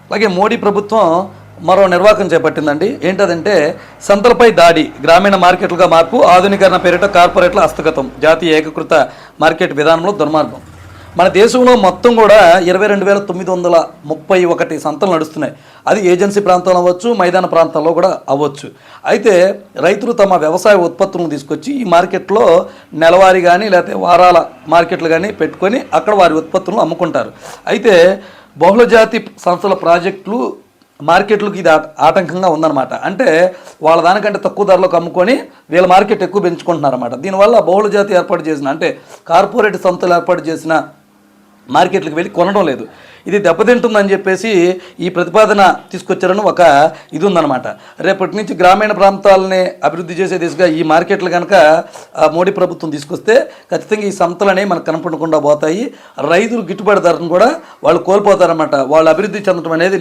అలాగే మోడీ ప్రభుత్వం మరో నిర్వాహకం చేపట్టిందండి. ఏంటదంటే సంతలపై దాడి, గ్రామీణ మార్కెట్లుగా మార్పు, ఆధునీకరణ పేరిట కార్పొరేట్ల హస్తగతం, జాతీయ ఏకీకృత మార్కెట్ విధానంలో దుర్మార్గం. మన దేశంలో మొత్తం కూడా 22,931 సంతలు నడుస్తున్నాయి. అది ఏజెన్సీ ప్రాంతాలు అవ్వచ్చు, మైదాన ప్రాంతాల్లో కూడా అవ్వచ్చు. అయితే రైతులు తమ వ్యవసాయ ఉత్పత్తులను తీసుకొచ్చి ఈ మార్కెట్లో నెలవారీ కానీ లేకపోతే వారాల మార్కెట్లు కానీ పెట్టుకొని అక్కడ వారి ఉత్పత్తులను అమ్ముకుంటారు. అయితే బహుళజాతి సంస్థల ప్రాజెక్టులు మార్కెట్లకు ఇది ఆటంకంగా ఉందన్నమాట. అంటే వాళ్ళ దానికంటే తక్కువ ధరలకు అమ్ముకొని వీళ్ళ మార్కెట్ ఎక్కువ పెంచుకుంటున్నారన్నమాట. దీనివల్ల బహుళజాతి ఏర్పాటు చేసిన అంటే కార్పొరేట్ సంస్థలు ఏర్పాటు చేసిన మార్కెట్లకు వెళ్ళి కొనడం లేదు. ఇది దెబ్బతింటుందని చెప్పేసి ఈ ప్రతిపాదన తీసుకొచ్చారని ఒక ఇది ఉందన్నమాట. రేపటి నుంచి గ్రామీణ ప్రాంతాలని అభివృద్ధి చేసే దిశగా ఈ మార్కెట్లు కనుక మోడీ ప్రభుత్వం తీసుకొస్తే ఖచ్చితంగా ఈ సంస్థలనే మనకు కనపడకుండా పోతాయి. రైతులు గిట్టుబాటు ధరను కూడా వాళ్ళు కోల్పోతారన్నమాట. వాళ్ళు అభివృద్ధి చెందడం అనేది